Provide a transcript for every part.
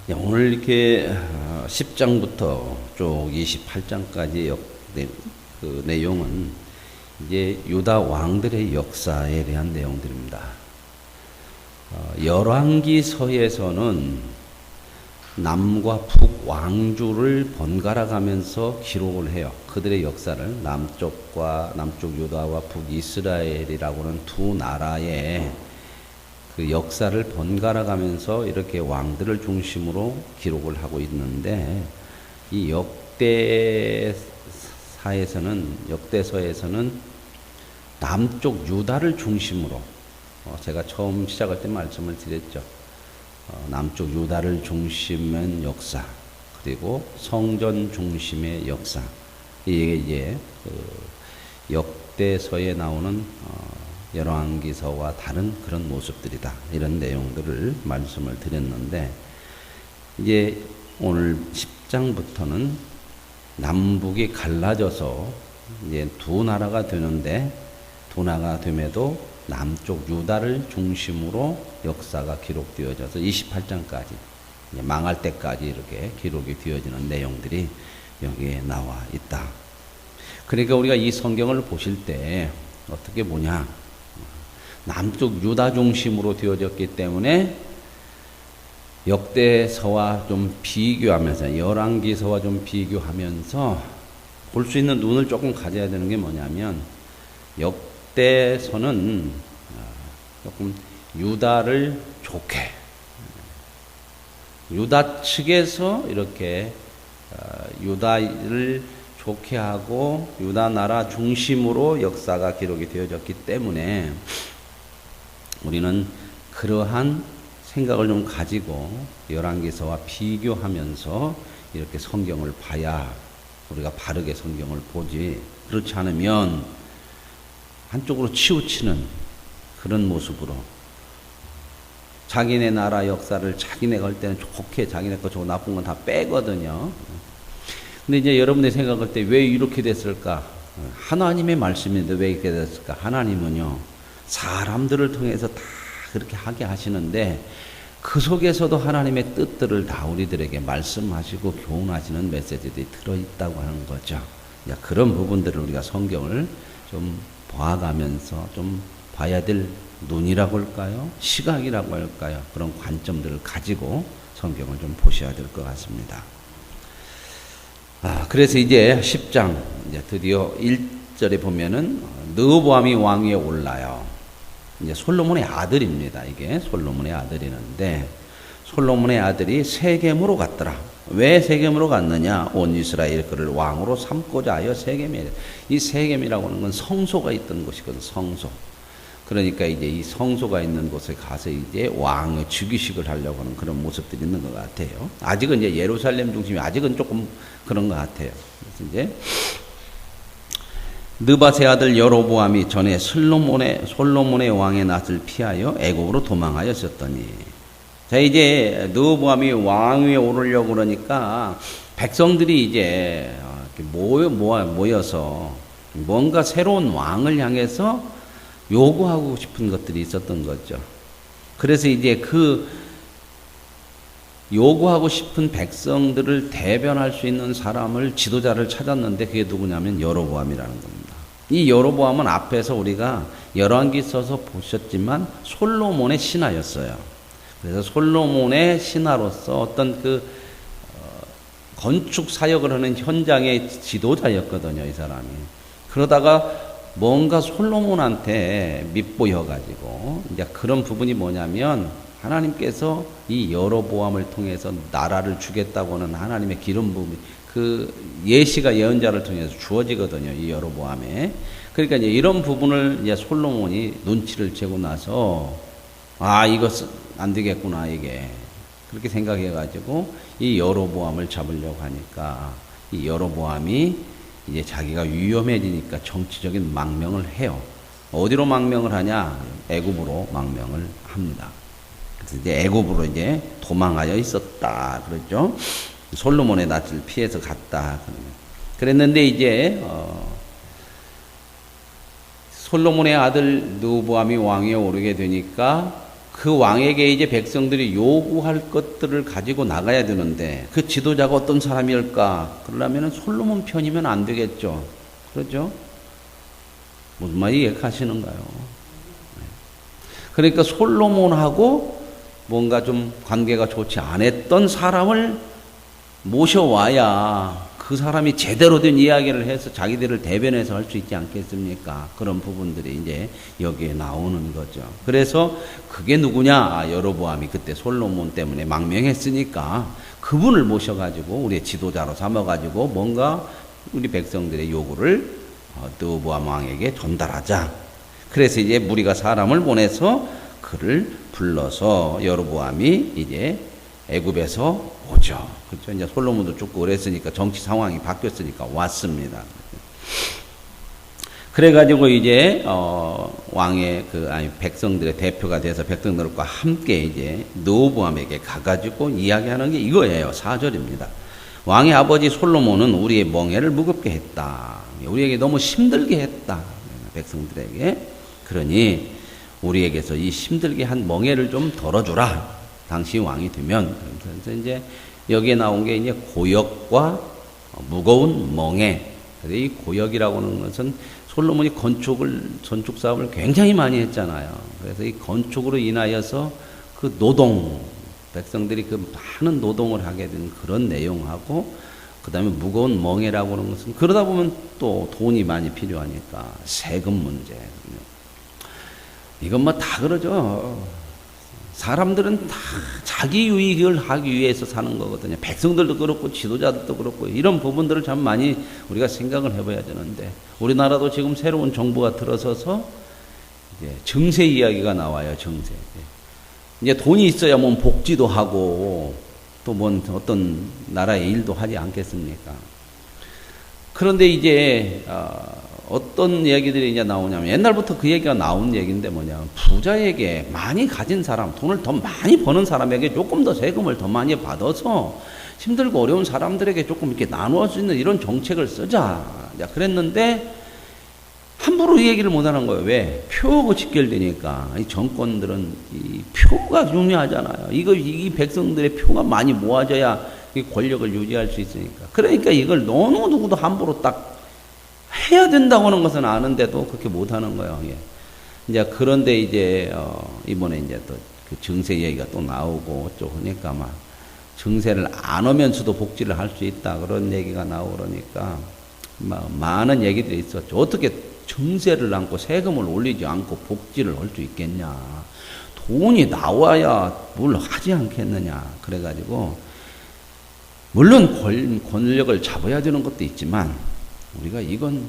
오늘 이렇게 10장부터 쭉 28장까지 그 내용은 이제 유다 왕들의 역사에 대한 내용들입니다. 열왕기서에서는 남과 북 왕주를 번갈아 가면서 기록을 해요. 그들의 역사를 남쪽 유다와 북 이스라엘이라고 하는 두 나라의 그 역사를 번갈아 가면서 이렇게 왕들을 중심으로 기록을 하고 있는데, 이 역대서에서는 남쪽 유다를 중심으로, 제가 처음 시작할 때 말씀을 드렸죠. 남쪽 유다를 중심한 역사, 그리고 성전 중심의 역사, 이게 이제 그 역대서에 나오는 열왕기서와 다른 그런 모습들이다, 이런 내용들을 말씀을 드렸는데, 이제 오늘 10장부터는 남북이 갈라져서 이제 두 나라가 되는데, 두 나라가 됨에도 남쪽 유다를 중심으로 역사가 기록되어져서 28장까지 망할 때까지 이렇게 기록이 되어지는 내용들이 여기에 나와 있다. 그러니까 우리가 이 성경을 보실 때 어떻게 보냐, 남쪽 유다 중심으로 되어졌기 때문에 역대서와 좀 비교하면서, 열왕기서와 좀 비교하면서 볼 수 있는 눈을 조금 가져야 되는 게 뭐냐면, 역대서는 조금 유다를 좋게, 유다 측에서 이렇게 유다를 좋게 하고 유다 나라 중심으로 역사가 기록이 되어졌기 때문에 우리는 그러한 생각을 좀 가지고 열왕기서와 비교하면서 이렇게 성경을 봐야 우리가 바르게 성경을 보지, 그렇지 않으면 한쪽으로 치우치는 그런 모습으로 자기네 나라 역사를 자기네가 할 때는 좋게, 자기네 거 좋고 나쁜 건 다 빼거든요. 근데 이제 여러분들이 생각할 때 왜 이렇게 됐을까? 하나님의 말씀인데 왜 이렇게 됐을까? 하나님은요, 사람들을 통해서 다 그렇게 하게 하시는데, 그 속에서도 하나님의 뜻들을 다 우리들에게 말씀하시고 교훈하시는 메시지들이 들어있다고 하는 거죠. 그런 부분들을 우리가 성경을 좀 봐가면서 좀 봐야 될 눈이라고 할까요? 시각이라고 할까요? 그런 관점들을 가지고 성경을 좀 보셔야 될 것 같습니다. 그래서 이제 10장, 이제 드디어 1절에 보면은 르호보암이 왕위에 올라요. 이제 솔로몬의 아들입니다. 이게 솔로몬의 아들이는데, 솔로몬의 아들이 세겜으로 갔더라. 왜 세겜으로 갔느냐? 온 이스라엘 그를 왕으로 삼고자 하여 세겜에, 이 세겜이라고 하는 건 성소가 있던 곳이거든, 성소. 그러니까 이제 이 성소가 있는 곳에 가서 이제 왕의 즉위식을 하려고 하는 그런 모습들이 있는 것 같아요. 아직은 이제 예루살렘 중심이 아직은 조금 그런 것 같아요. 그래서 이제 느밧의 아들 여로보암이 전에 솔로몬의 왕의 낯을 피하여 애굽으로 도망하였었더니, 자, 이제 르호보암이 왕위에 오르려고 그러니까 백성들이 이제 모여서 뭔가 새로운 왕을 향해서 요구하고 싶은 것들이 있었던 거죠. 그래서 이제 그 요구하고 싶은 백성들을 대변할 수 있는 사람을, 지도자를 찾았는데, 그게 누구냐면 여로보암이라는 겁니다. 이 여로보암은 앞에서 우리가 열왕기 써서 보셨지만 솔로몬의 신하였어요. 그래서 솔로몬의 신하로서 어떤 건축 사역을 하는 현장의 지도자였거든요, 이 사람이. 그러다가 뭔가 솔로몬한테 밉보여가지고, 이제 그런 부분이 뭐냐면, 하나님께서 이 여로보암을 통해서 나라를 주겠다고 하는 하나님의 기름 부음이, 그 예시가 예언자를 통해서 주어지거든요, 이 여로보암에. 그러니까 이제 이런 부분을 이제 솔로몬이 눈치를 채고 나서, 이거 안 되겠구나, 이게. 그렇게 생각해가지고 이 여로보암을 잡으려고 하니까, 이 여로보암이 이제 자기가 위험해지니까 정치적인 망명을 해요. 어디로 망명을 하냐? 애굽으로 망명을 합니다. 그래서 이제 애굽으로 이제 도망하여 있었다, 그랬죠. 솔로몬의 낯을 피해서 갔다. 그랬는데 이제 솔로몬의 아들 르호보암이 왕위에 오르게 되니까 그 왕에게 이제 백성들이 요구할 것들을 가지고 나가야 되는데 그 지도자가 어떤 사람일까? 그러려면 솔로몬 편이면 안 되겠죠. 그렇죠? 무슨 말 이해하시는가요? 그러니까 솔로몬하고 뭔가 좀 관계가 좋지 않았던 사람을 모셔와야 그 사람이 제대로 된 이야기를 해서 자기들을 대변해서 할 수 있지 않겠습니까? 그런 부분들이 이제 여기에 나오는 거죠. 그래서 그게 누구냐? 여로보암이 그때 솔로몬 때문에 망명했으니까 그분을 모셔가지고 우리의 지도자로 삼아가지고 뭔가 우리 백성들의 요구를 르호보암 왕에게 전달하자. 그래서 이제 무리가 사람을 보내서 그를 불러서 여로보암이 이제 애굽에서 오죠. 그렇죠. 이제 솔로몬도 죽고 그랬으니까 정치 상황이 바뀌었으니까 왔습니다. 그래가지고 이제 왕의 백성들의 대표가 돼서 백성들과 함께 이제 르호보암에게 가가지고 이야기하는 게 이거예요. 4절입니다. 왕의 아버지 솔로몬은 우리의 멍에를 무겁게 했다. 우리에게 너무 힘들게 했다. 백성들에게. 그러니 우리에게서 이 힘들게 한 멍에를 좀 덜어주라. 당시 왕이 되면. 그래서 이제 여기에 나온 게 이제 고역과 무거운 멍에. 이 고역이라고 하는 것은 솔로몬이 건축 사업을 굉장히 많이 했잖아요. 그래서 이 건축으로 인하여서 그 노동, 백성들이 그 많은 노동을 하게 된 그런 내용하고, 그 다음에 무거운 멍에라고 하는 것은 그러다 보면 또 돈이 많이 필요하니까 세금 문제. 이건 뭐 다 그러죠. 사람들은 다 자기 유익을 하기 위해서 사는 거거든요. 백성들도 그렇고 지도자들도 그렇고 이런 부분들을 참 많이 우리가 생각을 해봐야 되는데, 우리나라도 지금 새로운 정부가 들어서서 이제 증세 이야기가 나와요. 증세. 이제 돈이 있어야 뭐 복지도 하고 또 뭔 어떤 나라의 일도 하지 않겠습니까? 그런데 이제 어떤 얘기들이 이제 나오냐면, 옛날부터 그 얘기가 나온 얘기인데 뭐냐면, 부자에게 많이 가진 사람, 돈을 더 많이 버는 사람에게 조금 더 세금을 더 많이 받아서 힘들고 어려운 사람들에게 조금 이렇게 나누어 줄 수 있는 이런 정책을 쓰자. 그랬는데 함부로 이 얘기를 못 하는 거예요. 왜? 표하고 직결되니까. 이 정권들은 이 표가 중요하잖아요. 이 백성들의 표가 많이 모아져야 이 권력을 유지할 수 있으니까. 그러니까 이걸 너무 누구도 함부로 딱 해야 된다고 하는 것은 아는데도 그렇게 못 하는 거예요. 예. 이제 그런데 이제 이번에 이제 또 그 증세 얘기가 또 나오고 어쩌고 그러니까 막 증세를 안 하면서도 복지를 할 수 있다 그런 얘기가 나오고 그러니까 막 많은 얘기들이 있었죠. 어떻게 증세를 안고 세금을 올리지 않고 복지를 할 수 있겠냐. 돈이 나와야 뭘 하지 않겠느냐. 그래가지고 물론 권력을 잡아야 되는 것도 있지만 우리가 이건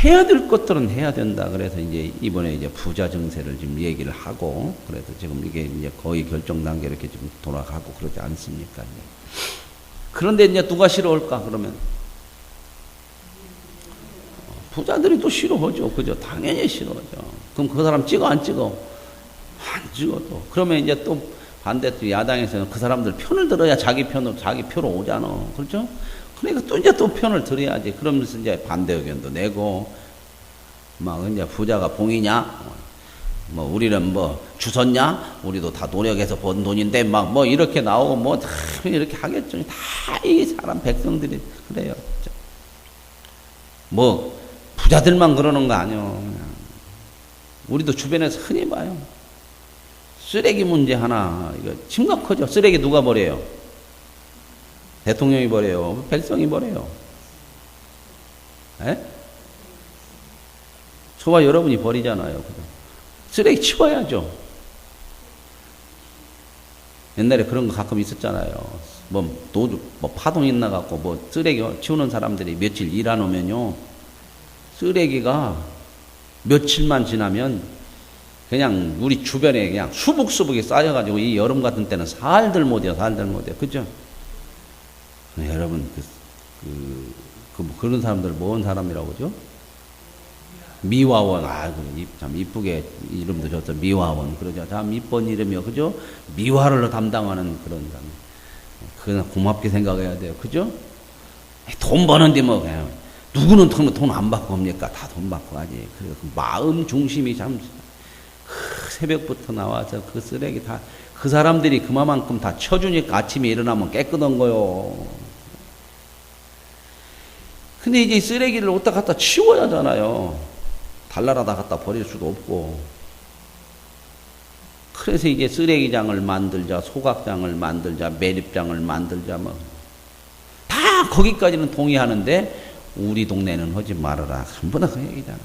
해야 될 것들은 해야 된다. 그래서 이제 이번에 이제 부자 증세를 지금 얘기를 하고, 그래서 지금 이게 이제 거의 결정 단계 이렇게 지금 돌아가고 그러지 않습니까? 그런데 이제 누가 싫어할까? 그러면 부자들이 또 싫어하죠. 그죠? 당연히 싫어하죠. 그럼 그 사람 찍어 안 찍어? 안 찍어 또. 그러면 이제 또 반대쪽 야당에서는 그 사람들 편을 들어야 자기 표로 오잖아. 그렇죠? 그러니까 또 이제 또 편을 들어야지. 그러면서 이제 반대 의견도 내고, 막 이제 부자가 봉이냐? 뭐 우리는 뭐 주섰냐? 우리도 다 노력해서 번 돈인데 막 뭐 이렇게 나오고 뭐 다 이렇게 하겠죠. 다 이 사람 백성들이 그래요. 뭐 부자들만 그러는 거 아니요. 우리도 주변에서 흔히 봐요. 쓰레기 문제 하나 이거 심각하죠. 쓰레기 누가 버려요? 대통령이 버려요? 백성이 버려요? 에? 저와 여러분이 버리잖아요. 쓰레기 치워야죠. 옛날에 그런 거 가끔 있었잖아요. 뭐 파동 있나 갖고 뭐 쓰레기 치우는 사람들이 며칠 일 안 오면요, 쓰레기가 며칠만 지나면 그냥 우리 주변에 그냥 수북수북이 쌓여가지고 이 여름 같은 때는 살들 못해요. 그죠? 여러분, 그런 사람들 뭔 사람이라고 그러죠? 미화원. 참 이쁘게 이름도 줬죠. 미화원. 그러죠. 참 이쁜 이름이요. 그죠? 미화를 담당하는 그런 사람. 그냥 고맙게 생각해야 돼요. 그죠? 돈 버는데 뭐, 그냥. 누구는 돈 안 받고 합니까? 다 돈 받고 하지. 그 마음 중심이 참 새벽부터 나와서 그 쓰레기 다, 그 사람들이 그만큼 다 쳐주니까 아침에 일어나면 깨끗한 거요. 근데 이제 쓰레기를 어디다 갖다 치워야 하잖아요. 달나라다 갖다 버릴 수도 없고. 그래서 이제 쓰레기장을 만들자, 소각장을 만들자, 매립장을 만들자, 뭐. 다 거기까지는 동의하는데, 우리 동네는 하지 말아라. 전부 다 그 얘기잖아.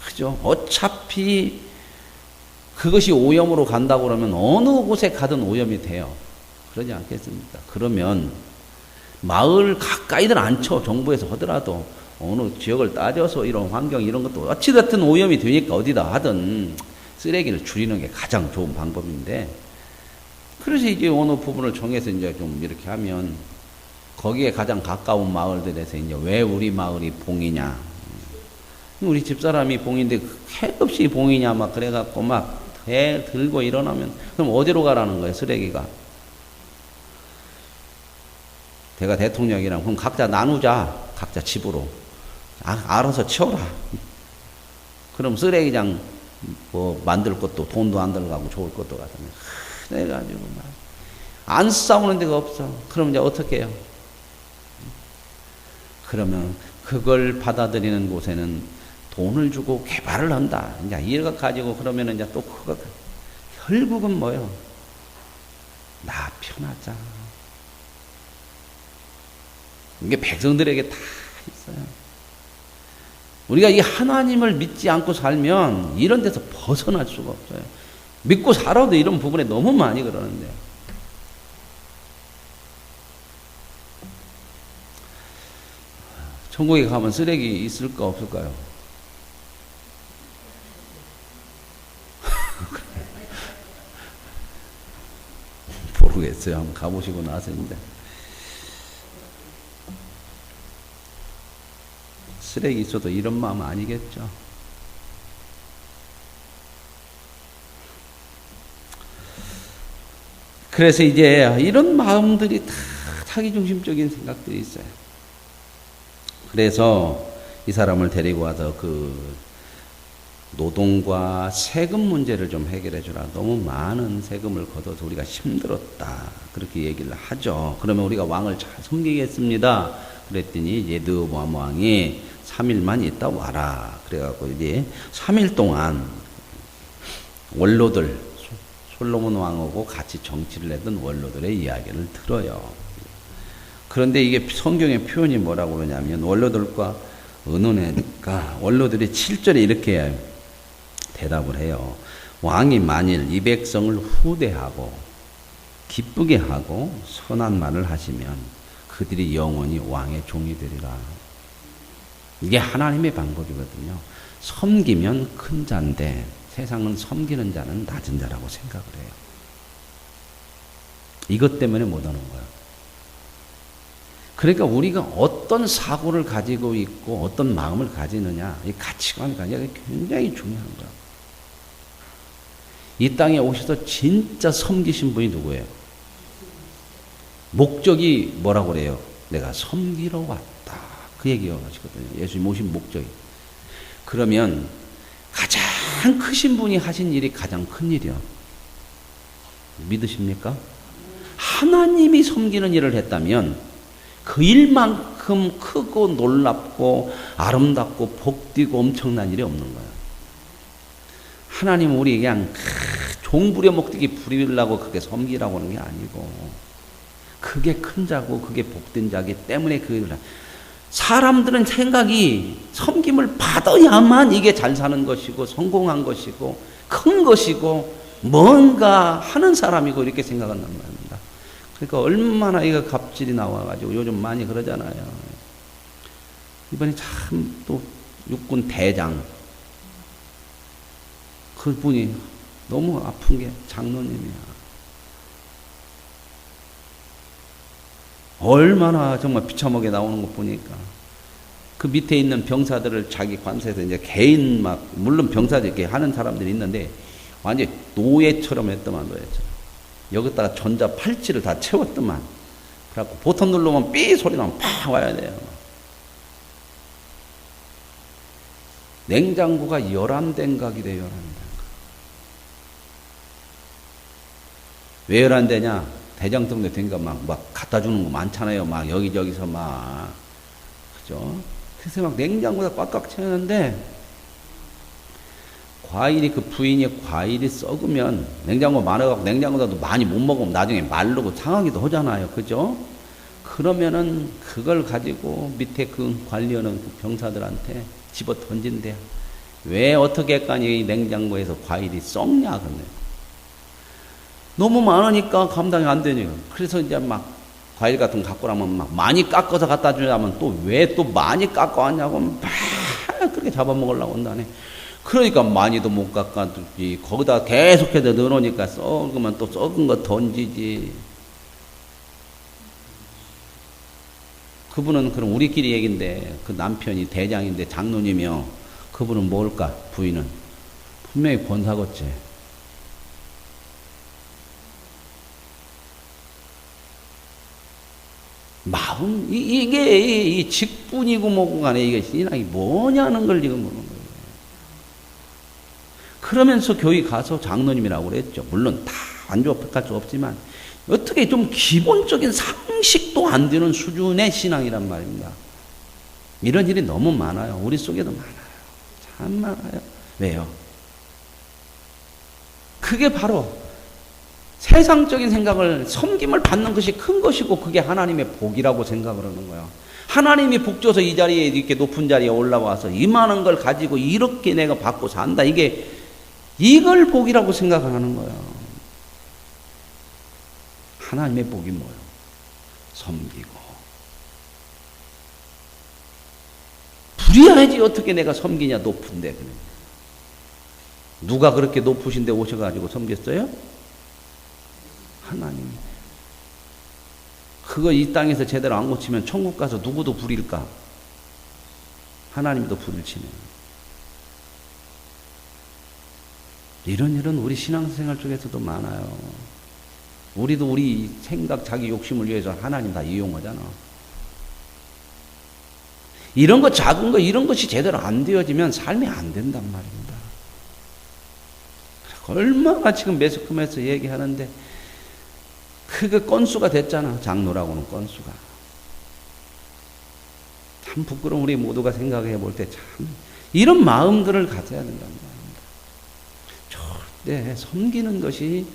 그죠? 어차피 그것이 오염으로 간다고 그러면 어느 곳에 가든 오염이 돼요. 그러지 않겠습니까? 그러면 마을 가까이는 안 쳐. 정부에서 하더라도 어느 지역을 따져서 이런 환경 이런 것도 어찌됐든 오염이 되니까 어디다 하든 쓰레기를 줄이는 게 가장 좋은 방법인데, 그래서 이제 어느 부분을 정해서 이제 좀 이렇게 하면 거기에 가장 가까운 마을들에서 이제 왜 우리 마을이 봉이냐, 우리 집사람이 봉인데 해 없이 봉이냐 막 그래갖고 막 배 들고 일어나면 그럼 어디로 가라는 거예요? 쓰레기가. 내가 대통령이랑 그럼 각자 나누자. 각자 집으로. 알아서 치워라. 그럼 쓰레기장 뭐 만들 것도 돈도 안 들어가고 좋을 것도 같으면 그래가지고 막 안 싸우는 데가 없어. 그럼 이제 어떻게 해요? 그러면 그걸 받아들이는 곳에는 돈을 주고 개발을 한다. 이제 이거 가지고 그러면 이제 또 그거 결국은 뭐요? 나 편하자. 이게 백성들에게 다 있어요. 우리가 이 하나님을 믿지 않고 살면 이런 데서 벗어날 수가 없어요. 믿고 살아도 이런 부분에 너무 많이 그러는데. 천국에 가면 쓰레기 있을까 없을까요? 모르겠어요. 한번 가보시고 나서인데. 쓰레기 있어도 이런 마음 아니겠죠. 그래서 이제 이런 마음들이 다 자기중심적인 생각들이 있어요. 그래서 이 사람을 데리고 와서 그 노동과 세금 문제를 좀 해결해 주라. 너무 많은 세금을 걷어서 우리가 힘들었다. 그렇게 얘기를 하죠. 그러면 우리가 왕을 잘 섬기겠습니다. 그랬더니 이제 르호보암 왕이 3일만 있다 와라. 그래갖고 이제 3일 동안 원로들, 솔로몬 왕하고 같이 정치를 했던 원로들의 이야기를 들어요. 그런데 이게 성경의 표현이 뭐라고 그러냐면 원로들과 의논하니까 원로들이 7절에 이렇게 대답을 해요. 왕이 만일 이 백성을 후대하고 기쁘게 하고 선한 말을 하시면 그들이 영원히 왕의 종이 되리라. 이게 하나님의 방법이거든요. 섬기면 큰 자인데 세상은 섬기는 자는 낮은 자라고 생각을 해요. 이것 때문에 못 하는 거예요. 그러니까 우리가 어떤 사고를 가지고 있고 어떤 마음을 가지느냐, 이 가치관이 굉장히 중요한 거예요. 이 땅에 오셔서 진짜 섬기신 분이 누구예요? 목적이 뭐라고 그래요? 내가 섬기러 왔다. 그 얘기가 하시거든요. 예수님 오신 목적이. 그러면 가장 크신 분이 하신 일이 가장 큰 일이요. 믿으십니까? 하나님이 섬기는 일을 했다면 그 일만큼 크고 놀랍고 아름답고 복되고 엄청난 일이 없는 거예요. 하나님은 우리 그냥 종부려 먹듯이 부리려고 그게 섬기라고 하는 게 아니고 그게 큰 자고 그게 복된 자기 때문에 그 일을 사람들은 생각이 섬김을 받아야만 이게 잘 사는 것이고 성공한 것이고 큰 것이고 뭔가 하는 사람이고 이렇게 생각한단 말입니다. 그러니까 얼마나 이거 갑질이 나와가지고 요즘 많이 그러잖아요. 이번에 참 또 육군 대장 그분이 너무 아픈 게 장로님이야. 얼마나 정말 비참하게 나오는 거 보니까 그 밑에 있는 병사들을 자기 관서에서 이제 개인 막 물론 병사들 이렇게 하는 사람들이 있는데 완전 노예처럼 했더만 노예처럼 여기다가 전자 팔찌를 다 채웠더만 그래갖고 보통 누르면 삐 소리 나면 팍 와야 돼요. 냉장고가 열암댕각이래, 열암댕각. 왜 열암대냐? 대장통에 된가 막 갖다 주는 거 많잖아요. 막 여기저기서 막. 그죠? 그래서 막 냉장고가 꽉꽉 채우는데, 과일이, 그 부인이 과일이 썩으면 냉장고 많아갖고 냉장고도 많이 못 먹으면 나중에 마르고 상하기도 하잖아요. 그죠? 그러면은 그걸 가지고 밑에 그 관리하는 그 병사들한테 집어 던진대요. 왜 어떻게 했까니 냉장고에서 과일이 썩냐, 근데. 너무 많으니까 감당이 안 되니까. 그래서 이제 막 과일 같은 거 갖고 나면 막 많이 깎아서 갖다 주려면 또 왜 또 많이 깎아왔냐고 막 그렇게 잡아먹으려고 한다네. 그러니까 많이도 못 깎아주지. 거기다 계속해서 넣어놓으니까 썩으면 또 썩은 거 던지지. 그분은 그럼 우리끼리 얘기인데, 그 남편이 대장인데 장로님이요. 그분은 뭘까? 부인은 분명히 권사겠지. 마음, 이게 이 직분이고 뭐고 간에 이게 신앙이 뭐냐는 걸 지금 보는 거예요. 그러면서 교회 가서 장로님이라고 그랬죠. 물론 다 완벽할 수 없지만 어떻게 좀 기본적인 상식도 안 되는 수준의 신앙이란 말입니다. 이런 일이 너무 많아요. 우리 속에도 많아요. 참 많아요. 왜요? 그게 바로 세상적인 생각을, 섬김을 받는 것이 큰 것이고 그게 하나님의 복이라고 생각을 하는 거예요. 하나님이 복 줘서 이 자리에 이렇게 높은 자리에 올라와서 이만한 걸 가지고 이렇게 내가 받고 산다. 이걸 복이라고 생각을 하는 거예요. 하나님의 복이 뭐예요? 섬기고. 부려야지 어떻게 내가 섬기냐, 높은데. 누가 그렇게 높으신데 오셔가지고 섬겼어요? 하나님. 그거 이 땅에서 제대로 안 고치면 천국 가서 누구도 부릴까? 하나님도 불을 치네. 이런 일은 우리 신앙생활 쪽에서도 많아요. 우리도 우리 생각, 자기 욕심을 위해서 하나님 다 이용하잖아. 이런 거, 작은 거, 이런 것이 제대로 안 되어지면 삶이 안 된단 말입니다. 얼마나 지금 매스컴에서 얘기하는데, 그게 건수가 됐잖아. 장로라고는 건수가. 참 부끄러운 우리 모두가 생각해 볼 때 참 이런 마음들을 가져야 된단 말입니다. 절대 섬기는 것이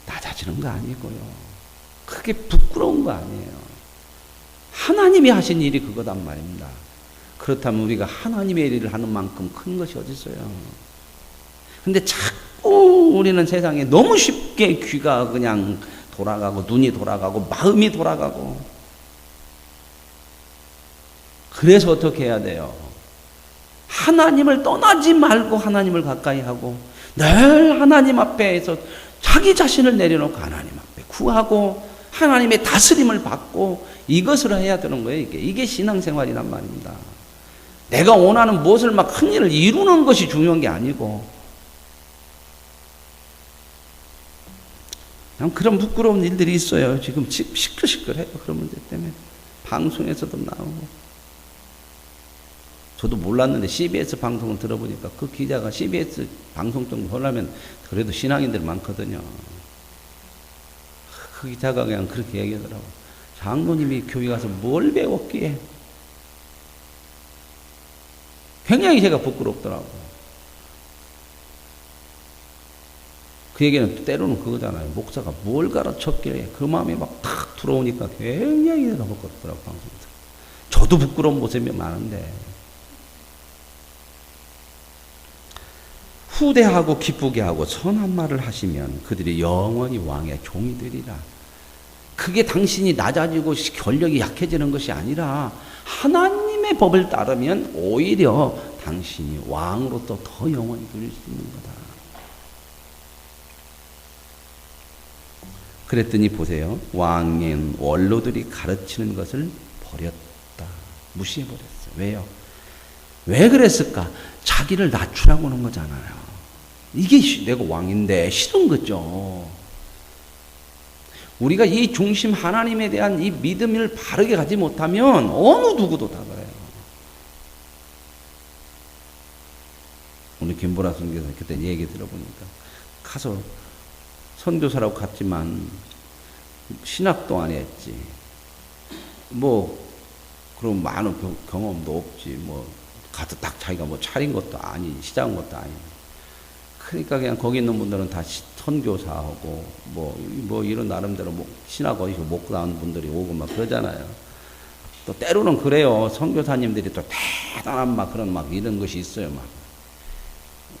낮아지는 거 아니고요. 그게 부끄러운 거 아니에요. 하나님이 하신 일이 그거단 말입니다. 그렇다면 우리가 하나님의 일을 하는 만큼 큰 것이 어디 있어요? 근데 자꾸 우리는 세상에 너무 쉽게 귀가 그냥 돌아가고 눈이 돌아가고 마음이 돌아가고, 그래서 어떻게 해야 돼요? 하나님을 떠나지 말고 하나님을 가까이 하고 늘 하나님 앞에서 자기 자신을 내려놓고 하나님 앞에 구하고 하나님의 다스림을 받고 이것을 해야 되는 거예요. 이게 신앙생활이란 말입니다. 내가 원하는 무엇을 막 큰 일을 이루는 것이 중요한 게 아니고, 그런 부끄러운 일들이 있어요. 지금 시끌시끌해요. 그런 문제 때문에. 방송에서도 나오고. 저도 몰랐는데 CBS 방송을 들어보니까 그 기자가 CBS 방송 정도 하려면 그래도 신앙인들 많거든요. 그 기자가 그냥 그렇게 얘기하더라고. 장로님이 교회 가서 뭘 배웠기에. 굉장히 제가 부끄럽더라고. 그 얘기는 때로는 그거잖아요. 목사가 뭘 가르쳤길래 그 마음이 막 탁 들어오니까 굉장히 내가 부끄럽더라고, 방송에서. 저도 부끄러운 모습이 많은데. 후대하고 기쁘게 하고 선한 말을 하시면 그들이 영원히 왕의 종이 되리라. 그게 당신이 낮아지고 권력이 약해지는 것이 아니라 하나님의 법을 따르면 오히려 당신이 왕으로서 더 영원히 누릴 수 있는 거다. 그랬더니 보세요. 왕인 원로들이 가르치는 것을 버렸다. 무시해버렸어요. 왜요? 왜 그랬을까? 자기를 낮추라고 하는 거잖아요. 이게 내가 왕인데 싫은 거죠. 우리가 이 중심 하나님에 대한 이 믿음을 바르게 가지 못하면 어느 누구도 다 그래요. 우리 김보라 선교사 그때 얘기 들어보니까 가서 선교사라고 갔지만 신학도 안 했지. 뭐 그럼 많은 경험도 없지. 뭐 가서 딱 자기가 뭐 차린 것도 아니, 시작한 것도 아니. 그러니까 그냥 거기 있는 분들은 다 선교사하고 뭐 이런 나름대로 뭐 신학 어디서 못 나온 분들이 오고 막 그러잖아요. 또 때로는 그래요. 선교사님들이 또 대단한 막 그런 막 이런 것이 있어요. 막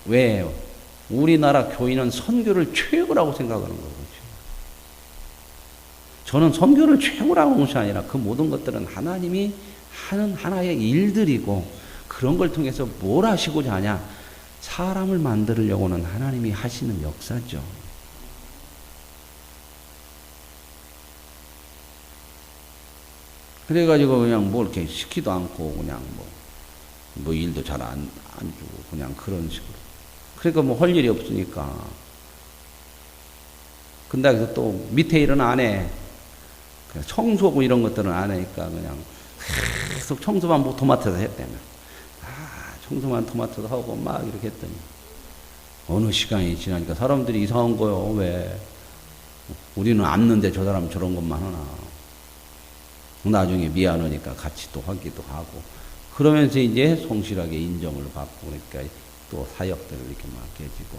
왜요? 우리나라 교인은 선교를 최고라고 생각하는 거거든요. 저는 선교를 최고라고 하는 것이 아니라 그 모든 것들은 하나님이 하는 하나의 일들이고 그런 걸 통해서 뭘 하시고자 하냐? 사람을 만들려고는 하나님이 하시는 역사죠. 그래가지고 그냥 뭐 이렇게 시키도 않고 그냥 뭐 일도 잘 안 주고 그냥 그런 식으로. 그러니까 뭐 할 일이 없으니까. 근데 그래서 또 밑에 일은 안 해. 그냥 청소하고 이런 것들은 안 하니까 그냥 계속 청소만 뭐 도맡아서 했다며. 청소만 도맡아서 하고 막 이렇게 했더니 어느 시간이 지나니까 사람들이 이상한 거요. 왜? 우리는 안는데 저 사람 저런 것만 하나. 나중에 미안하니까 같이 또 하기도 하고 그러면서 이제 성실하게 인정을 받고 그러니까 또 사역들을 이렇게 막 해지고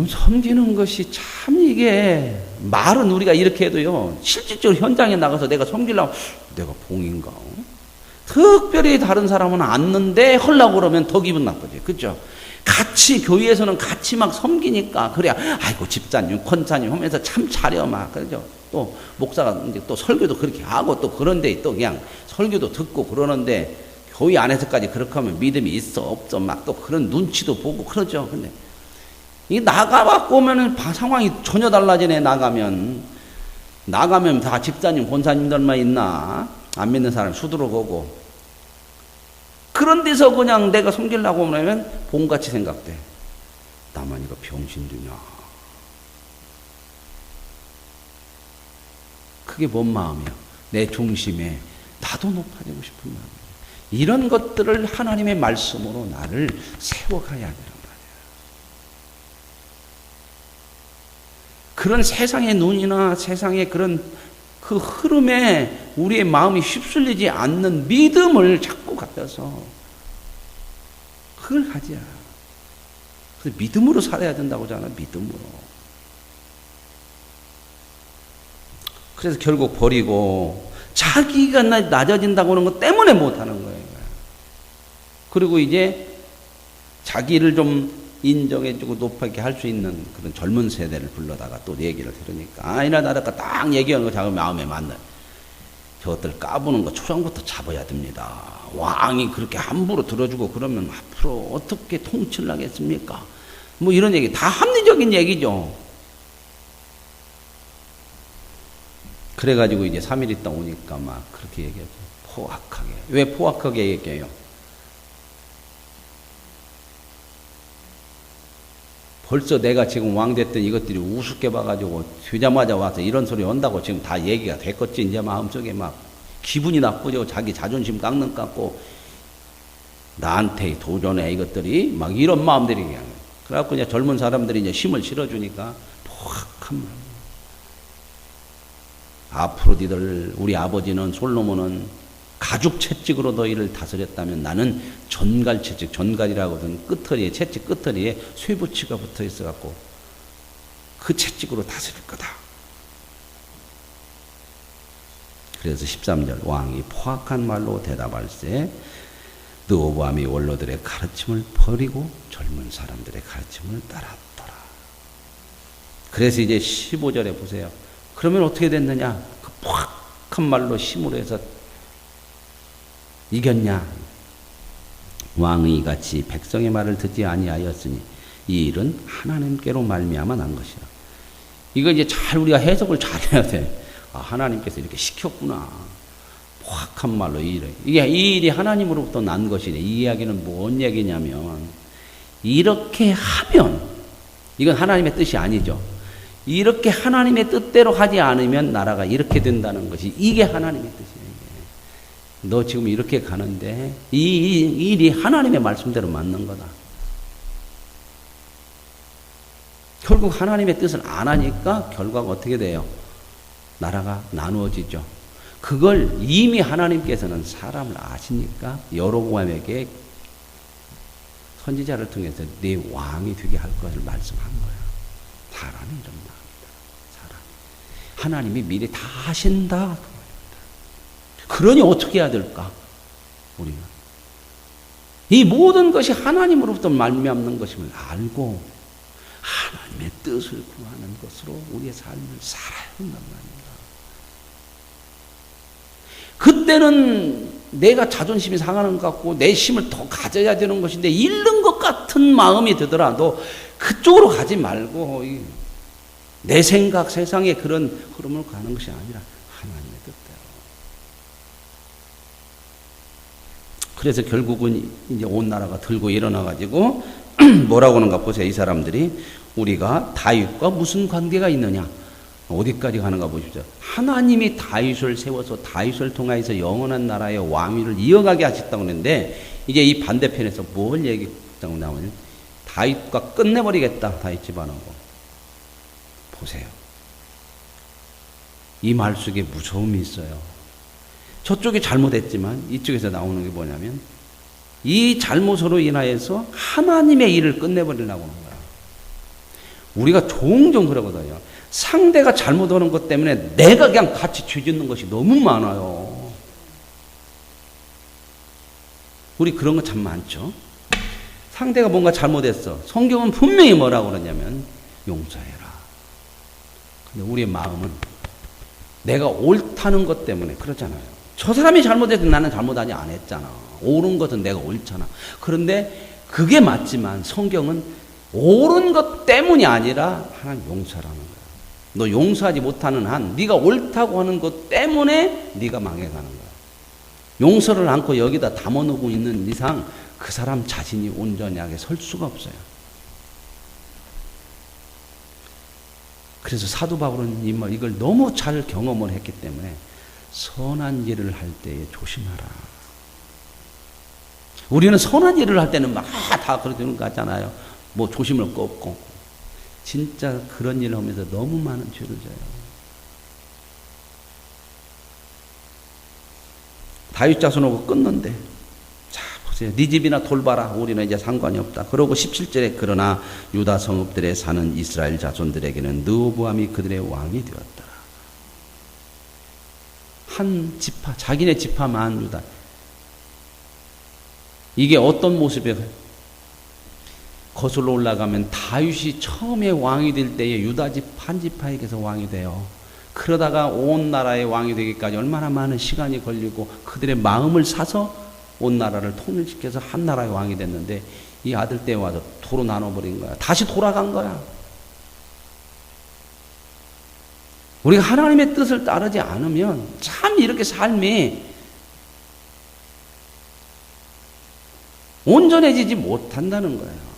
섬기는 것이 참 이게 말은 우리가 이렇게 해도요 실질적으로 현장에 나가서 내가 섬기려고 내가 봉인가 특별히 다른 사람은 안는데 하려고 그러면 더 기분 나쁘지 그죠? 같이 교회에서는 같이 막 섬기니까 그래야 아이고 집사님 권사님 하면서 참 잘해 막 그러죠. 또 목사가 이제 또 설교도 그렇게 하고 또 그런데 또 그냥 설교도 듣고 그러는데 교회 안에서까지 그렇게 하면 믿음이 있어 없어 막 또 그런 눈치도 보고 그러죠. 근데 이 나가갖고 오면은 상황이 전혀 달라지네. 나가면 다 집사님 권사님들만 있나 안 믿는 사람 수두룩 오고 그런 데서 그냥 내가 섬기려고 하면 본같이 생각돼. 나만 이거 병신주냐. 그게 뭔 마음이야? 내 중심에 나도 높아지고 싶은 마음이야. 이런 것들을 하나님의 말씀으로 나를 세워가야 되는 거야. 그런 세상의 눈이나 세상의 그런 그 흐름에 우리의 마음이 휩쓸리지 않는 믿음을 자꾸 갖다서 그걸 가져야. 그래서 믿음으로 살아야 된다고 하잖아. 믿음으로. 그래서 결국 버리고 자기가 낮아진다고 하는 것 때문에 못하는 거예요. 그리고 이제 자기를 좀 인정해주고 높게 할 수 있는 그런 젊은 세대를 불러다가 또 얘기를 들으니까 아니나 다를까 딱 얘기하는 거 자기 마음에 맞는 저것들 까부는 거 초장부터 잡아야 됩니다. 왕이 그렇게 함부로 들어주고 그러면 앞으로 어떻게 통치를 하겠습니까? 뭐 이런 얘기 다 합리적인 얘기죠. 그래가지고 이제 3일 있다 오니까 막 그렇게 얘기하죠. 포악하게. 왜 포악하게 얘기해요? 벌써 내가 지금 왕 됐던 이것들이 우습게 봐가지고 되자마자 와서 이런 소리 한다고 지금 다 얘기가 됐겠지. 이제 마음속에 막 기분이 나쁘죠. 자기 자존심 깎는 깎고 나한테 도전해 이것들이 막 이런 마음들이 그냥. 그래갖고 이제 젊은 사람들이 이제 힘을 실어주니까 포악한 말. 앞으로 니들 우리 아버지는 솔로몬은 가죽 채찍으로 너희를 다스렸다면 나는 전갈 채찍, 전갈이라고 하거든. 끝허리에 채찍 끝허리에 쇠붙이가 붙어 있어갖고 그 채찍으로 다스릴 거다. 그래서 13절 왕이 포악한 말로 대답할세 느호보암이 원로들의 가르침을 버리고 젊은 사람들의 가르침을 따랐더라. 그래서 이제 15절에 보세요. 그러면 어떻게 됐느냐? 그 포악한 말로 힘으로 해서 이겼냐? 왕의 같이 백성의 말을 듣지 아니하였으니 이 일은 하나님께로 말미암아 난 것이라. 이거 이제 잘 우리가 해석을 잘해야 돼. 아, 하나님께서 이렇게 시켰구나. 포악한 말로 이 일이 하나님으로부터 난 것이래. 이 이야기는 뭔 얘기냐면 이렇게 하면 이건 하나님의 뜻이 아니죠. 이렇게 하나님의 뜻대로 하지 않으면 나라가 이렇게 된다는 것이 이게 하나님의 뜻이에요. 너 지금 이렇게 가는데 이 일이 하나님의 말씀대로 맞는 거다. 결국 하나님의 뜻을 안 하니까 결과가 어떻게 돼요? 나라가 나누어지죠. 그걸 이미 하나님께서는 사람을 아시니까 여로보암에게 선지자를 통해서 네 왕이 되게 할 것을 말씀한 거예요. 사람이 이런 마음이다. 사람. 하나님이 미리 다 하신다. 그러니 어떻게 해야 될까? 우리는 이 모든 것이 하나님으로부터 말미암는 것임을 알고 하나님의 뜻을 구하는 것으로 우리의 삶을 살아야 한단 말입니다. 그때는 내가 자존심이 상하는 것 같고 내 힘을 더 가져야 되는 것인데 잃는 것 같은 마음이 들더라도 그쪽으로 가지 말고 내 생각, 세상의 그런 흐름을 가는 것이 아니라 하나님의 뜻대로. 그래서 결국은 이제 온 나라가 들고 일어나가지고 뭐라고 하는가 보세요. 이 사람들이 우리가 다윗과 무슨 관계가 있느냐. 어디까지 가는가 보십시오. 하나님이 다윗을 세워서 다윗을 통하여서 영원한 나라의 왕위를 이어가게 하셨다고 하는데 이제 이 반대편에서 뭘 얘기했다고 나오냐면 다윗과 끝내버리겠다. 다윗 집안하고. 보세요. 이 말 속에 무서움이 있어요. 저쪽이 잘못했지만 이쪽에서 나오는 게 뭐냐면 이 잘못으로 인하여서 하나님의 일을 끝내버리려고 하는 거야. 우리가 종종 그러거든요. 상대가 잘못하는 것 때문에 내가 그냥 같이 죄짓는 것이 너무 많아요. 우리 그런 거 참 많죠. 상대가 뭔가 잘못했어. 성경은 분명히 뭐라고 그러냐면 용서해라. 근데 우리의 마음은 내가 옳다는 것 때문에 그러잖아요. 저 사람이 잘못해도 나는 잘못하지 안 했잖아. 옳은 것은 내가 옳잖아. 그런데 그게 맞지만 성경은 옳은 것 때문이 아니라 하나님 용서라는 거야. 너 용서하지 못하는 한 네가 옳다고 하는 것 때문에 네가 망해가는 거야. 용서를 않고 여기다 담아놓고 있는 이상 그 사람 자신이 온전하게 설 수가 없어요. 그래서 사도 바울은 이걸 너무 잘 경험을 했기 때문에 선한 일을 할 때에 조심하라. 우리는 선한 일을 할 때는 막 다 그러는 거 같잖아요. 뭐 조심을 거 없고. 진짜 그런 일을 하면서 너무 많은 죄를 져요. 다윗 자손하고 끊는데 자 보세요. 네 집이나 돌봐라. 우리는 이제 상관이 없다. 그러고 17절에 그러나 유다 성읍들에 사는 이스라엘 자손들에게는 르호보암이 그들의 왕이 되었더라. 한 지파, 자기네 지파만 유다. 이게 어떤 모습이에요? 거슬러 올라가면 다윗이 처음에 왕이 될 때에 유다집 한 지파에게서 왕이 돼요. 그러다가 온 나라의 왕이 되기까지 얼마나 많은 시간이 걸리고 그들의 마음을 사서 온 나라를 통일시켜서 한 나라의 왕이 됐는데 이 아들 때 와서 도로 나눠버린 거야. 다시 돌아간 거야. 우리가 하나님의 뜻을 따르지 않으면 참 이렇게 삶이 온전해지지 못한다는 거예요.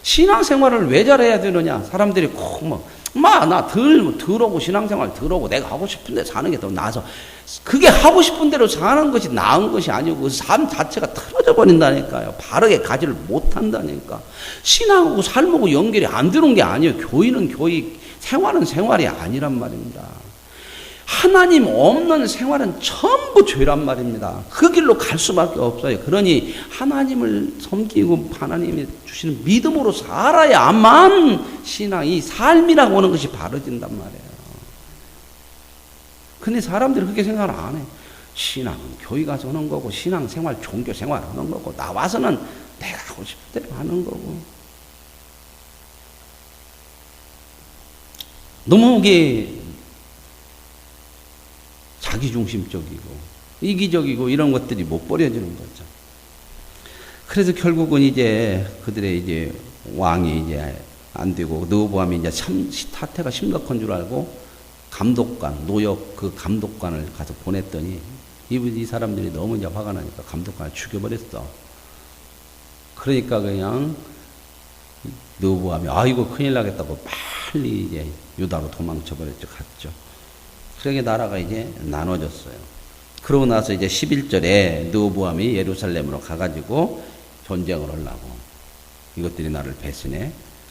신앙생활을 왜 잘해야 되느냐? 사람들이 꼭 나 더러고 신앙생활 더러고 내가 하고 싶은 데 사는 게 더 나아서 그게 하고 싶은 대로 사는 것이 나은 것이 아니고 그 삶 자체가 틀어져 버린다니까요. 바르게 가지를 못한다니까. 신앙하고 삶하고 연결이 안 되는 게 아니에요. 교회는 교회, 생활은 생활이 아니란 말입니다. 하나님 없는 생활은 전부 죄란 말입니다. 그 길로 갈 수밖에 없어요. 그러니 하나님을 섬기고 하나님이 주시는 믿음으로 살아야만 신앙이 삶이라고 하는 것이 바로진단 말이에요. 근데 사람들이 그렇게 생각을 안 해. 신앙은 교회 가서 하는 거고 신앙생활, 종교생활 하는 거고 나와서는 내가 하고 싶은 대로 하는 거고 너무 이게 자기중심적이고 이기적이고 이런 것들이 못 버려지는 거죠. 그래서 결국은 이제 그들의 이제 왕이 이제 안 되고 르호보암이 이제 참 사태가 심각한 줄 알고 감독관, 노역 그 감독관을 가서 보냈더니 이 사람들이 너무 이제 화가 나니까 감독관을 죽여버렸어. 그러니까 그냥 르호보암이 이거 큰일 나겠다고 빨리 이제 유다로 도망쳐버렸죠. 갔죠. 그러게 나라가 이제 나눠졌어요. 그러고 나서 이제 11절에 르호보암이 예루살렘으로 가가지고 전쟁을 하려고. 이것들이 나를 배신해.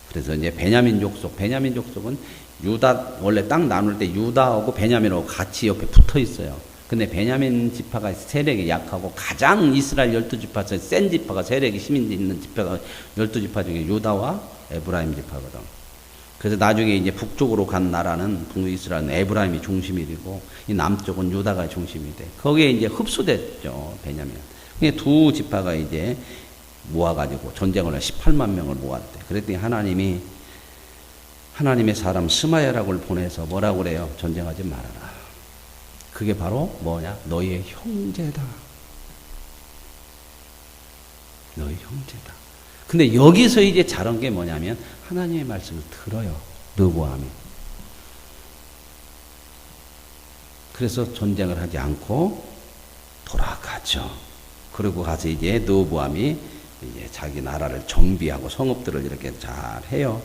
그래서 이제 베냐민 족속은 유다, 원래 땅 나눌 때 유다하고 베냐민하고 같이 옆에 붙어 있어요. 근데 베냐민 지파가 세력이 약하고 가장 이스라엘 12지파 중에 센 지파가 세력이 힘이 있는 지파가 12지파 중에 유다와 에브라임 지파거든. 그래서 나중에 이제 북쪽으로 간 나라는 북이스라엘은 에브라임이 중심이 되고 이 남쪽은 유다가 중심이 돼. 거기에 이제 흡수됐죠, 베냐민. 그게 두 지파가 이제 모아가지고 전쟁을 해 18만 명을 모았대. 그랬더니 하나님의 사람 스마야라고를 보내서 뭐라고 그래요? 전쟁하지 말아라. 그게 바로 뭐냐? 너희의 형제다. 너희 형제다. 근데 여기서 이제 잘한 게 뭐냐면 하나님의 말씀을 들어요. 르호보암이. 그래서 전쟁을 하지 않고 돌아가죠. 그리고 가서 이제 르호보암이 이제 자기 나라를 정비하고 성읍들을 이렇게 잘 해요.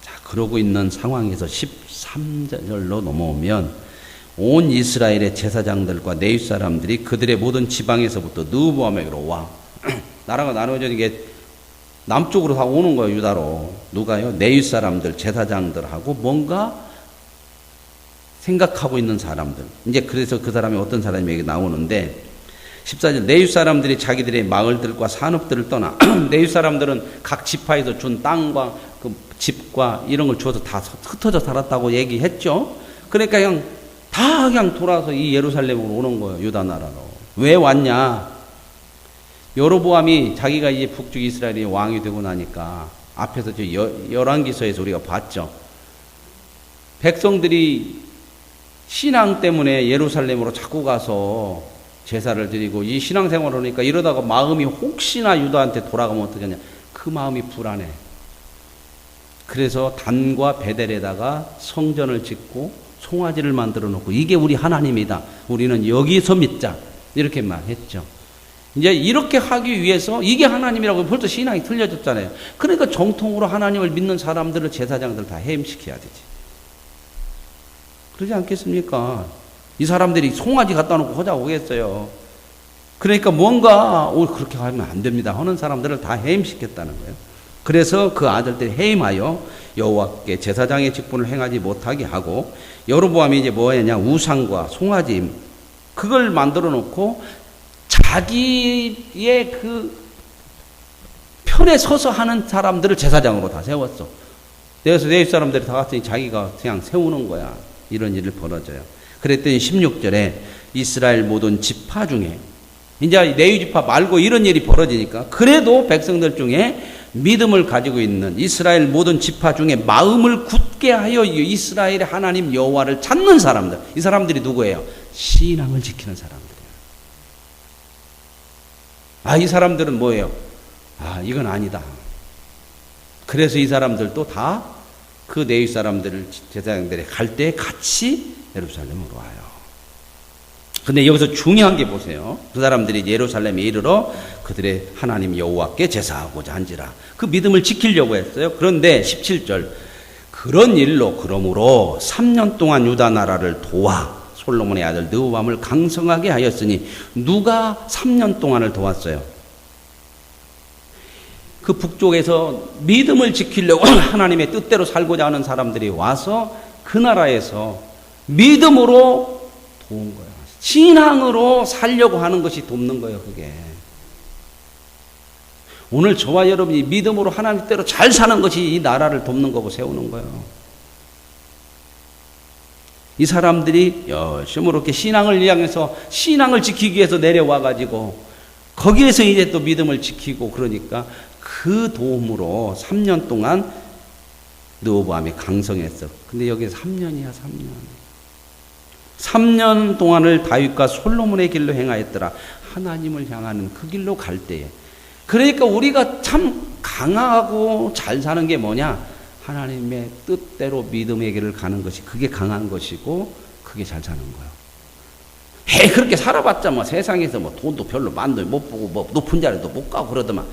자, 그러고 있는 상황에서 13절로 넘어오면 온 이스라엘의 제사장들과 네윗 사람들이 그들의 모든 지방에서부터 르호보암에게로 와. 나라가 나눠지는 게 남쪽으로 다 오는 거예요, 유다로. 누가요? 네윗 사람들, 제사장들하고 뭔가 생각하고 있는 사람들. 이제 그래서 그 사람이 어떤 사람에게 나오는데 14절 네윗 사람들이 자기들의 마을들과 산업들을 떠나 네윗 사람들은 각 지파에서 준 땅과 그 집과 이런 걸 주어서 다 흩어져 살았다고 얘기했죠. 그러니까 그냥 돌아서 이 예루살렘으로 오는 거예요, 유다 나라로. 왜 왔냐? 여로보암이 자기가 이제 북쪽 이스라엘의 왕이 되고 나니까 앞에서 저 열왕기서에서 우리가 봤죠. 백성들이 신앙 때문에 예루살렘으로 자꾸 가서 제사를 드리고 이 신앙생활을 하니까 이러다가 마음이 혹시나 유다한테 돌아가면 어떡하냐. 그 마음이 불안해. 그래서 단과 베델에다가 성전을 짓고 송아지를 만들어 놓고 이게 우리 하나님이다. 우리는 여기서 믿자. 이렇게 말했죠. 이제 이렇게 하기 위해서 이게 하나님이라고 벌써 신앙이 틀려졌잖아요. 그러니까 정통으로 하나님을 믿는 사람들을 제사장들 다 해임시켜야 되지. 그러지 않겠습니까? 이 사람들이 송아지 갖다 놓고 하자고 오겠어요. 그러니까 뭔가 그렇게 하면 안 됩니다 하는 사람들을 다 해임시켰다는 거예요. 그래서 그 아들들이 해임하여 여호와께 제사장의 직분을 행하지 못하게 하고 여로보암이 이제 뭐 했냐? 우상과 송아지 그걸 만들어 놓고 자기의 그 편에 서서 하는 사람들을 제사장으로 다 세웠어. 그래서 네윗 사람들이 다 같이 자기가 그냥 세우는 거야. 이런 일을 벌어져요. 그랬더니 16절에 이스라엘 모든 지파 중에 이제 레위 지파 말고 이런 일이 벌어지니까 그래도 백성들 중에 믿음을 가지고 있는 이스라엘 모든 지파 중에 마음을 굳게 하여 이스라엘의 하나님 여호와를 찾는 사람들. 이 사람들이 누구예요? 신앙을 지키는 사람들이에요. 이 사람들은 뭐예요? 이건 아니다. 그래서 이 사람들도 다 그 네윗 사람들을 제사장들이 갈 때 같이 예루살렘으로 와요. 근데 여기서 중요한 게 보세요. 그 사람들이 예루살렘에 이르러 그들의 하나님 여호와께 제사하고자 한지라. 그 믿음을 지키려고 했어요. 그런데 17절 그러므로 3년 동안 유다 나라를 도와 솔로몬의 아들 르호보암을 강성하게 하였으니 누가 3년 동안을 도왔어요? 그 북쪽에서 믿음을 지키려고 하나님의 뜻대로 살고자 하는 사람들이 와서 그 나라에서 믿음으로 도운 거예요. 신앙으로 살려고 하는 것이 돕는 거예요, 그게. 오늘 저와 여러분이 믿음으로 하나님 뜻대로 잘 사는 것이 이 나라를 돕는 거고 세우는 거예요. 이 사람들이 열심히 이렇게 신앙을 향해서 신앙을 지키기 위해서 내려와가지고 거기에서 이제 또 믿음을 지키고 그러니까 그 도움으로 3년 동안 르호보암이 강성했어. 근데 여기 3년이야, 3년. 3년 동안을 다윗과 솔로몬의 길로 행하였더라. 하나님을 향하는 그 길로 갈 때에. 그러니까 우리가 참 강하고 잘 사는 게 뭐냐? 하나님의 뜻대로 믿음의 길을 가는 것이 그게 강한 것이고 그게 잘 사는 거예요. 그렇게 살아봤자 뭐 세상에서 뭐 돈도 별로 만도 못 보고 뭐 높은 자리도 못 가고 그러더만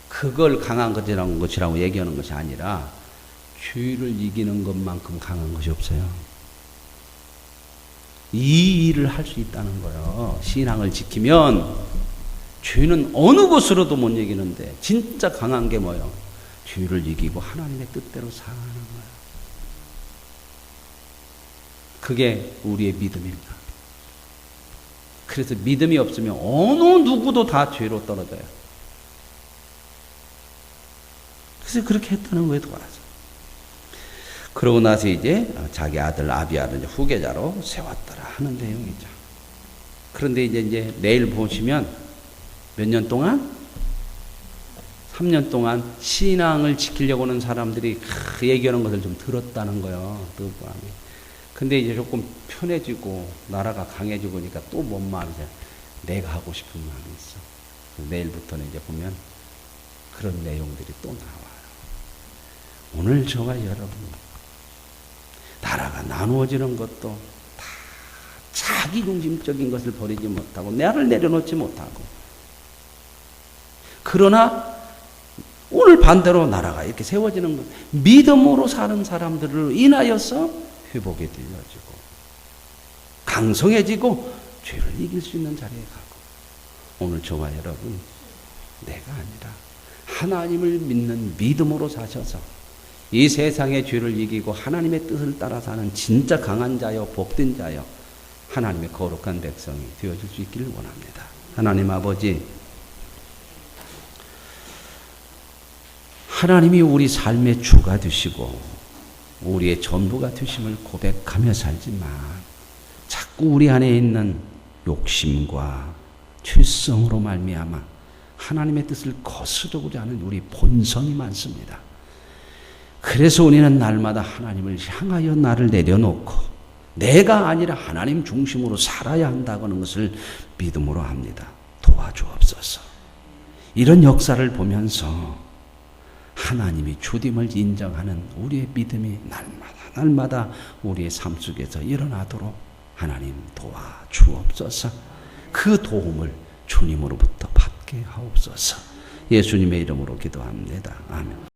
그걸 강한 것이라고 얘기하는 것이 아니라 죄를 이기는 것만큼 강한 것이 없어요. 이 일을 할 수 있다는 거예요. 신앙을 지키면 죄는 어느 곳으로도 못 이기는데 진짜 강한 게 뭐예요? 죄를 이기고 하나님의 뜻대로 사는 거예요. 그게 우리의 믿음입니다. 그래서 믿음이 없으면 어느 누구도 다 죄로 떨어져요. 그래서 그렇게 했다는 거예요, 도와서. 그러고 나서 이제 자기 아들 아비야를 이제 후계자로 세웠더라 하는 내용이죠. 그런데 이제 내일 보시면 몇 년 동안? 3년 동안 신앙을 지키려고 하는 사람들이 얘기하는 것을 좀 들었다는 거예요. 근데 이제 조금 편해지고 나라가 강해지고 그러니까 또 뭔 마음이죠? 내가 하고 싶은 마음이 있어. 내일부터는 이제 보면 그런 내용들이 또 나와요. 오늘 저와 여러분, 나라가 나누어지는 것도 다 자기 중심적인 것을 버리지 못하고 나를 내려놓지 못하고, 그러나 오늘 반대로 나라가 이렇게 세워지는 것, 믿음으로 사는 사람들을 인하여서 회복이 되어지고 강성해지고 죄를 이길 수 있는 자리에 가고, 오늘 저와 여러분, 내가 아니라 하나님을 믿는 믿음으로 사셔서 이 세상의 죄를 이기고 하나님의 뜻을 따라 사는 진짜 강한 자여 복된 자여 하나님의 거룩한 백성이 되어질 수 있기를 원합니다. 하나님 아버지, 하나님이 우리 삶의 주가 되시고 우리의 전부가 되심을 고백하며 살지만 자꾸 우리 안에 있는 욕심과 죄성으로 말미암아 하나님의 뜻을 거스르고자 하는 우리 본성이 많습니다. 그래서 우리는 날마다 하나님을 향하여 나를 내려놓고 내가 아니라 하나님 중심으로 살아야 한다고 하는 것을 믿음으로 합니다. 도와주옵소서. 이런 역사를 보면서 하나님이 주됨을 인정하는 우리의 믿음이 날마다 우리의 삶 속에서 일어나도록 하나님 도와주옵소서. 그 도움을 주님으로부터 받게 하옵소서. 예수님의 이름으로 기도합니다. 아멘.